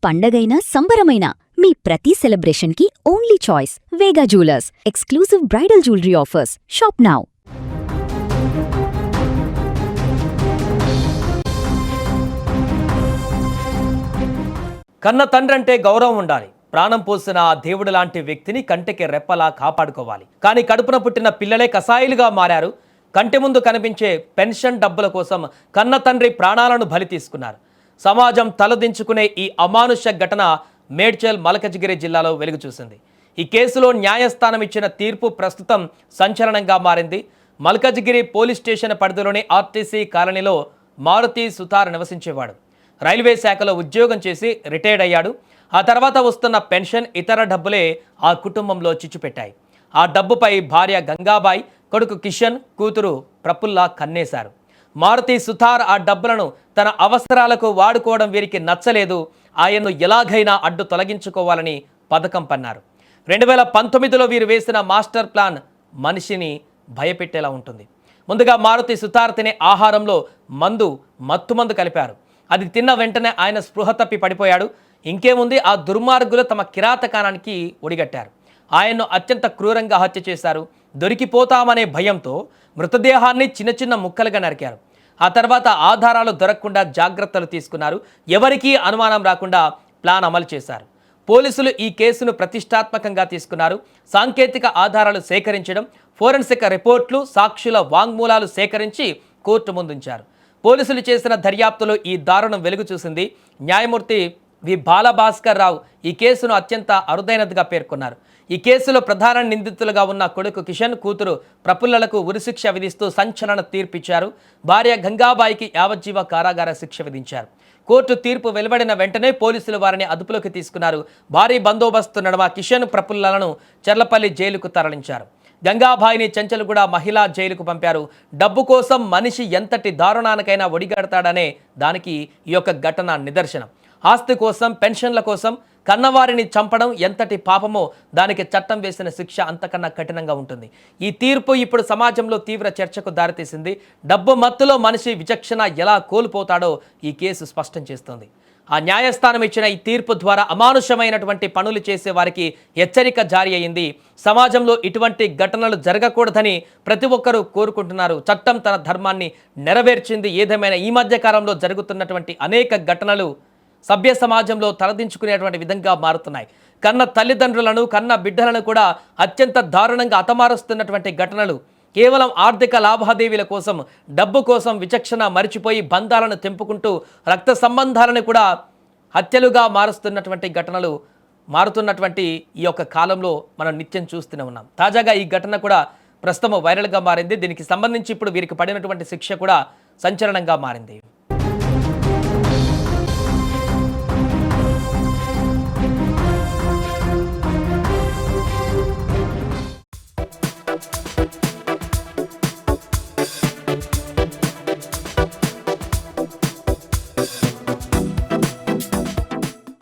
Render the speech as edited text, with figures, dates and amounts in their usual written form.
పండగైనా సంబరమైనా మీ ప్రతి సెలబ్రేషన్కి only choice Vega jewellers. Exclusive bridal jewellery offers. Shop now. కన్న తండ్రంటే గౌరవం ఉండాలి. ప్రాణం పోసిన ఆ దేవుడు లాంటి వ్యక్తిని కంటికి రెప్పలా కాపాడుకోవాలి. కానీ కడుపున పుట్టిన పిల్లలే కసాయిలుగా మారారు. కంటి ముందు కనిపించే పెన్షన్ డబ్బుల కోసం కన్న తండ్రి ప్రాణాలను బలి తీసుకున్నారు. సమాజం తలదించుకునే ఈ అమానుష ఘటన మేడ్చల్ మల్కజ్గిరి జిల్లాలో వెలుగు చూసింది. ఈ కేసులో న్యాయస్థానం ఇచ్చిన తీర్పు ప్రస్తుతం సంచలనంగా మారింది. మల్కజ్గిరి పోలీస్ స్టేషన్ పరిధిలోని ఆర్టీసీ కాలనీలో మారుతి సుతార్ నివసించేవాడు. రైల్వే శాఖలో ఉద్యోగం చేసి రిటైర్డ్ అయ్యాడు. ఆ తర్వాత వస్తున్న పెన్షన్, ఇతర డబ్బులే ఆ కుటుంబంలో చిచ్చుపెట్టాయి. ఆ డబ్బుపై భార్య గంగాబాయి, కొడుకు కిషన్, కూతురు ప్రఫుల్లా కన్నేశారు. మారుతి సుతార్ ఆ డబ్బులను తన అవసరాలకు వాడుకోవడం వీరికి నచ్చలేదు. ఆయన్ను ఎలాగైనా అడ్డు తొలగించుకోవాలని పథకం పన్నారు. 2019లో వీరు వేసిన మాస్టర్ ప్లాన్ మనిషిని భయపెట్టేలా ఉంటుంది. ముందుగా మారుతి సుతార్ తినే ఆహారంలో మత్తుమందు కలిపారు. అది తిన్న వెంటనే ఆయన స్పృహ తప్పి పడిపోయాడు. ఇంకేముంది, ఆ దుర్మార్గులు తమ కిరాతకానానికి ఒడిగట్టారు. ఆయన్ను అత్యంత క్రూరంగా హత్య చేశారు. దొరికిపోతామనే భయంతో మృతదేహాన్ని చిన్న చిన్న ముక్కలుగా నరికారు. ఆ తర్వాత ఆధారాలు దొరకకుండా జాగ్రత్తలు తీసుకున్నారు. ఎవరికీ అనుమానం రాకుండా ప్లాన్ అమలు చేశారు. పోలీసులు ఈ కేసును ప్రతిష్టాత్మకంగా తీసుకున్నారు. సాంకేతిక ఆధారాలు సేకరించడం, ఫోరెన్సిక్ రిపోర్ట్లు, సాక్షుల వాంగ్మూలాలు సేకరించి కోర్టు ముందుంచారు. పోలీసులు చేసిన దర్యాప్తులో ఈ దారుణం వెలుగు చూసింది. న్యాయమూర్తి వి బాలభాస్కర్ రావు ఈ కేసును అత్యంత అరుదైనదిగా పేర్కొన్నారు. ఈ కేసులో ప్రధాన నిందితులుగా ఉన్న కొడుకు కిషన్, కూతురు ప్రఫుల్లలకు ఉరిశిక్ష విధిస్తూ సంచలన తీర్పిచ్చారు. భార్య గంగాబాయికి యావజ్జీవ కారాగార శిక్ష విధించారు. కోర్టు తీర్పు వెలువడిన వెంటనే పోలీసులు వారిని అదుపులోకి తీసుకున్నారు. భారీ బందోబస్తు నడుమ కిషన్, ప్రఫుల్లను చర్లపల్లి జైలుకు తరలించారు. గంగాబాయిని చెంచల్గూడ మహిళా జైలుకు పంపారు. డబ్బు కోసం మనిషి ఎంతటి దారుణానికైనా ఒడిగడతాడనే దానికి ఈ యొక్క ఘటన నిదర్శనం. ఆస్తి కోసం, పెన్షన్ల కోసం కన్నవారిని చంపడం ఎంతటి పాపమో దానికి చట్టం వేసిన శిక్ష అంతకన్నా కఠినంగా ఉంటుంది. ఈ తీర్పు ఇప్పుడు సమాజంలో తీవ్ర చర్చకు దారితీసింది. డబ్బు మత్తులో మనిషి విచక్షణ ఎలా కోల్పోతాడో ఈ కేసు స్పష్టం చేస్తుంది. ఆ న్యాయస్థానం ఇచ్చిన ఈ తీర్పు ద్వారా అమానుషమైనటువంటి పనులు చేసే వారికి హెచ్చరిక జారీ అయింది. సమాజంలో ఇటువంటి ఘటనలు జరగకూడదని ప్రతి ఒక్కరూ కోరుకుంటున్నారు. చట్టం తన ధర్మాన్ని నెరవేర్చింది. ఏదేమైనా ఈ మధ్య కాలంలో జరుగుతున్నటువంటి అనేక ఘటనలు సభ్య సమాజంలో తలదించుకునేటువంటి విధంగా మారుతున్నాయి. కన్న తల్లిదండ్రులను, కన్న బిడ్డలను కూడా అత్యంత దారుణంగా హతమారుస్తున్నటువంటి ఘటనలు కేవలం ఆర్థిక లావాదేవీల కోసం, డబ్బు కోసం విచక్షణ మరిచిపోయి బంధాలను తెంపుకుంటూ రక్త సంబంధాలను కూడా హత్యలుగా మారుస్తున్నటువంటి ఘటనలు మారుతున్నటువంటి ఈ యొక్క కాలంలో మనం నిత్యం చూస్తూనే ఉన్నాం. తాజాగా ఈ ఘటన కూడా ప్రస్తుతం వైరల్గా మారింది. దీనికి సంబంధించి ఇప్పుడు వీరికి పడినటువంటి శిక్ష కూడా సంచలనంగా మారింది.